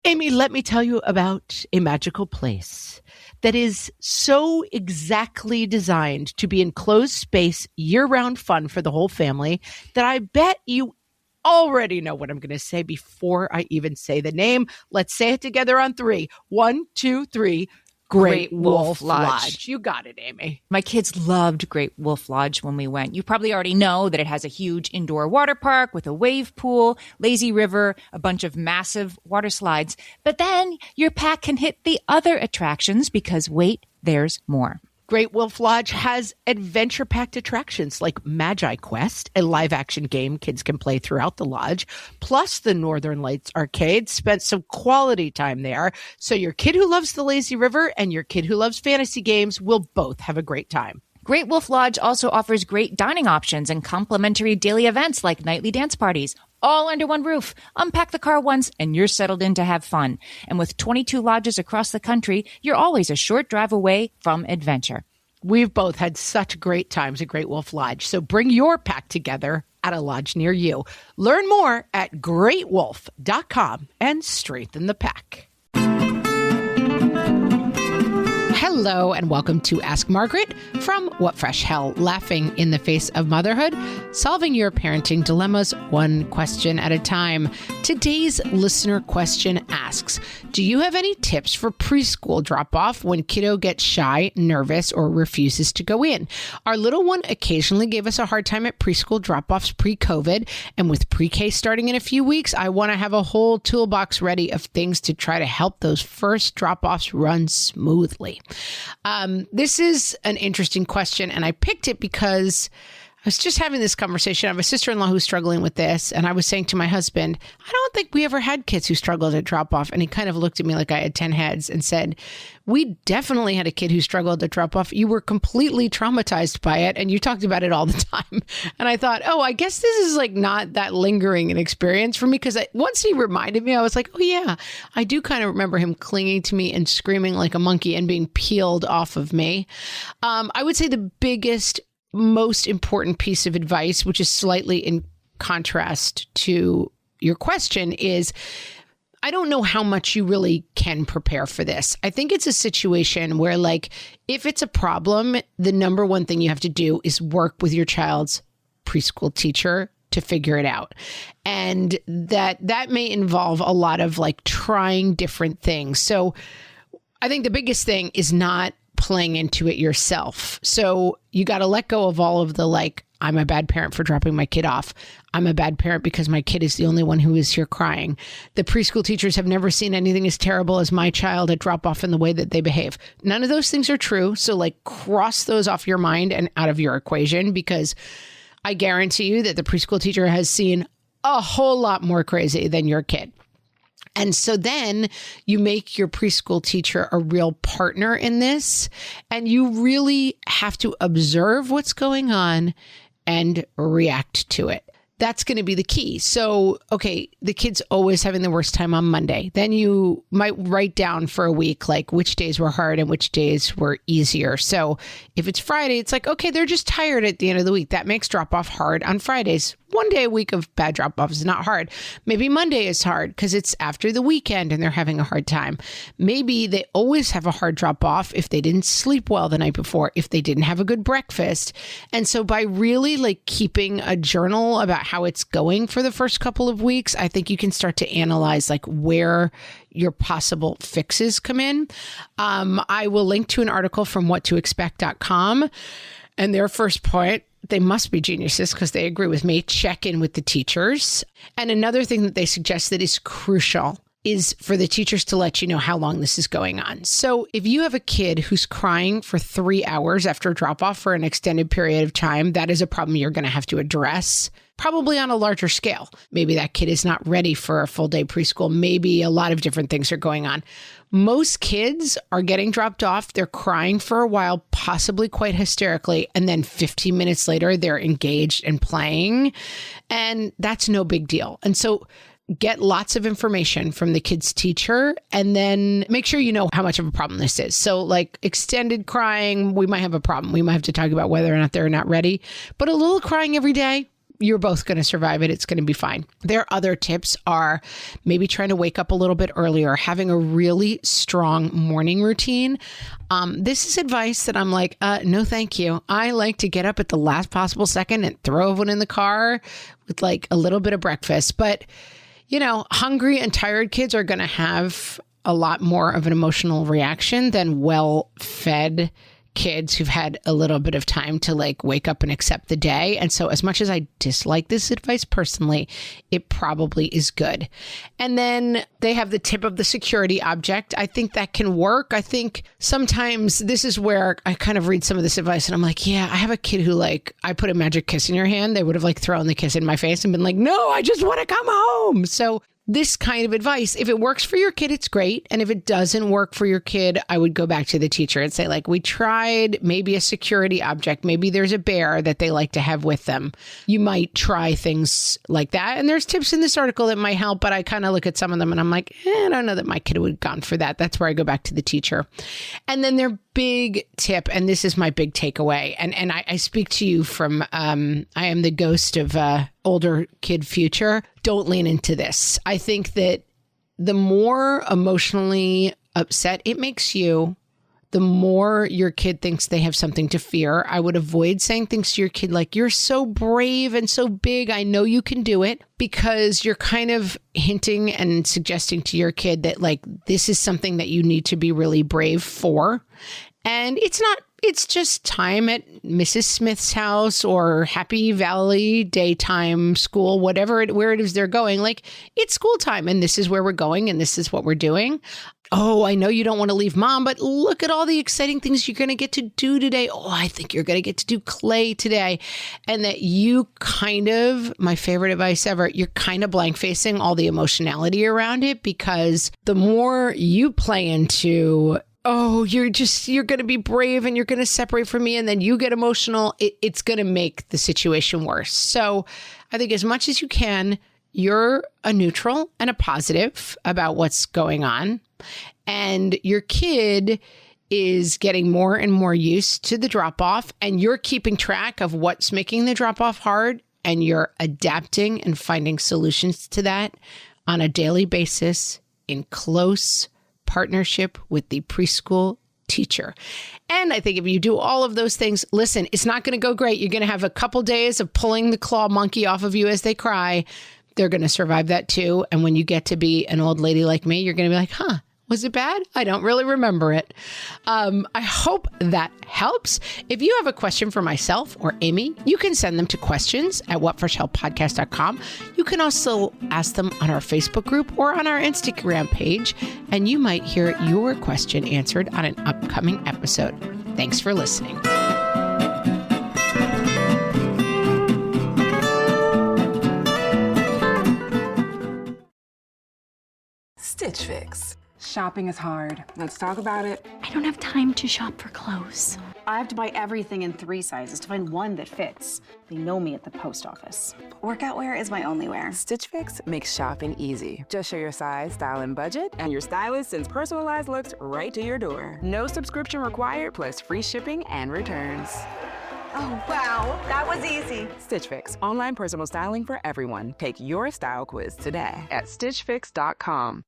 Amy, let me tell you about a magical place that is so exactly designed to be enclosed space, year-round fun for the whole family that I bet you already know what I'm going to say before I even say the name. Let's say it together on 3. 1, 2, 3. Great Wolf Lodge. You got it, Amy. My kids loved Great Wolf Lodge when we went. You probably already know that it has a huge indoor water park with a wave pool, lazy river, a bunch of massive water slides. But then your pack can hit the other attractions because wait, there's more. Great Wolf Lodge has adventure-packed attractions like Magi Quest, a live-action game kids can play throughout the lodge, plus the Northern Lights Arcade. Spent some quality time there, so your kid who loves the lazy river and your kid who loves fantasy games will both have a great time. Great Wolf Lodge also offers great dining options and complimentary daily events like nightly dance parties, all under one roof. Unpack the car once and you're settled in to have fun. And with 22 lodges across the country, you're always a short drive away from adventure. We've both had such great times at Great Wolf Lodge, so bring your pack together at a lodge near you. Learn more at greatwolf.com and strengthen the pack. Hello and welcome to Ask Margaret from What Fresh Hell, laughing in the face of motherhood, solving your parenting dilemmas one question at a time. Today's listener question asks, do you have any tips for preschool drop-off when kiddo gets shy, nervous, or refuses to go in? Our little one occasionally gave us a hard time at preschool drop-offs pre-COVID, and with pre-K starting in a few weeks, I want to have a whole toolbox ready of things to try to help those first drop-offs run smoothly. This is an interesting question, and I picked it because I was just having this conversation. I have a sister-in-law who's struggling with this, and I was saying to my husband, I don't think we ever had kids who struggled at drop-off, and he kind of looked at me like I had 10 heads and said, we definitely had a kid who struggled at drop-off. You were completely traumatized by it, and you talked about it all the time. And I thought, oh, I guess this is like not that lingering an experience for me, because once he reminded me, I was like, oh yeah, I do kind of remember him clinging to me and screaming like a monkey and being peeled off of me. I would say the biggest, most important piece of advice, which is slightly in contrast to your question, is I don't know how much you really can prepare for this. I think it's a situation where, like, if it's a problem, the number one thing you have to do is work with your child's preschool teacher to figure it out. And that may involve a lot of like trying different things. So I think the biggest thing is not playing into it yourself. So you got to let go of all of the like, I'm a bad parent for dropping my kid off. I'm a bad parent because my kid is the only one who is here crying. The preschool teachers have never seen anything as terrible as my child at drop off in the way that they behave. None of those things are true. So like cross those off your mind and out of your equation, because I guarantee you that the preschool teacher has seen a whole lot more crazy than your kid. And so then you make your preschool teacher a real partner in this, and you really have to observe what's going on and react to it. That's going to be the key. So, okay, the kid's always having the worst time on Monday. Then you might write down for a week, like which days were hard and which days were easier. So if it's Friday, it's like, okay, they're just tired at the end of the week. That makes drop off hard on Fridays. One day a week of bad drop off is not hard. Maybe Monday is hard because it's after the weekend and they're having a hard time. Maybe they always have a hard drop off if they didn't sleep well the night before, if they didn't have a good breakfast. And so by really like keeping a journal about how it's going for the first couple of weeks, I think you can start to analyze like where your possible fixes come in. I will link to an article from whattoexpect.com, and their first point, they must be geniuses because they agree with me, check in with the teachers. And another thing that they suggest that is crucial is for the teachers to let you know how long this is going on. So if you have a kid who's crying for 3 hours after drop off for an extended period of time, that is a problem you're going to have to address, probably on a larger scale. Maybe that kid is not ready for a full day preschool. Maybe a lot of different things are going on. Most kids are getting dropped off. They're crying for a while, possibly quite hysterically. And then 15 minutes later, they're engaged and playing. And that's no big deal. And so get lots of information from the kid's teacher, and then make sure you know how much of a problem this is. So like extended crying, we might have a problem. We might have to talk about whether or not they're not ready. But a little crying every day, you're both going to survive it. It's going to be fine. Their other tips are maybe trying to wake up a little bit earlier, having a really strong morning routine. This is advice that I'm like, no, thank you. I like to get up at the last possible second and throw everyone in the car with like a little bit of breakfast. But, hungry and tired kids are going to have a lot more of an emotional reaction than well-fed kids who've had a little bit of time to like wake up and accept the day. And so as much as I dislike this advice personally, it probably is good. And then they have the tip of the security object. I think that can work. I think sometimes this is where I kind of read some of this advice and I'm like, yeah, I have a kid who like, I put a magic kiss in your hand. They would have like thrown the kiss in my face and been like, no, I just want to come home. So this kind of advice, if it works for your kid, it's great. And if it doesn't work for your kid, I would go back to the teacher and say, like, we tried maybe a security object. Maybe there's a bear that they like to have with them. You might try things like that. And there's tips in this article that might help, but I kind of look at some of them and I'm like, I don't know that my kid would have gone for that. That's where I go back to the teacher. And then their big tip, and this is my big takeaway, and I speak to you from, I am the ghost of older kid future. Don't lean into this. I think that the more emotionally upset it makes you, the more your kid thinks they have something to fear. I would avoid saying things to your kid like, you're so brave and so big, I know you can do it, because you're kind of hinting and suggesting to your kid that like, this is something that you need to be really brave for. And it's not, it's just time at Mrs. Smith's house or Happy Valley daytime school, where it is they're going. Like, it's school time and this is where we're going and this is what we're doing. Oh, I know you don't want to leave mom, but look at all the exciting things you're going to get to do today. Oh, I think you're going to get to do clay today. And that you kind of, my favorite advice ever, you're kind of blank facing all the emotionality around it, because the more you play into, oh, you're going to be brave and you're going to separate from me, and then you get emotional, it's going to make the situation worse. So I think as much as you can, you're a neutral and a positive about what's going on. And your kid is getting more and more used to the drop off, and you're keeping track of what's making the drop off hard, and you're adapting and finding solutions to that on a daily basis in close partnership with the preschool teacher. And I think if you do all of those things, listen, it's not going to go great. You're going to have a couple days of pulling the claw monkey off of you as they cry. They're going to survive that too. And when you get to be an old lady like me, you're going to be like, huh, was it bad? I don't really remember it. I hope that helps. If you have a question for myself or Amy, you can send them to questions@whatfreshhellpodcast.com. You can also ask them on our Facebook group or on our Instagram page, and you might hear your question answered on an upcoming episode. Thanks for listening. Stitch Fix. Shopping is hard. Let's talk about it. I don't have time to shop for clothes. I have to buy everything in 3 sizes to find one that fits. They know me at the post office. Workout wear is my only wear. Stitch Fix makes shopping easy. Just show your size, style, and budget, and your stylist sends personalized looks right to your door. No subscription required, plus free shipping and returns. Oh, wow. That was easy. Stitch Fix. Online personal styling for everyone. Take your style quiz today at stitchfix.com.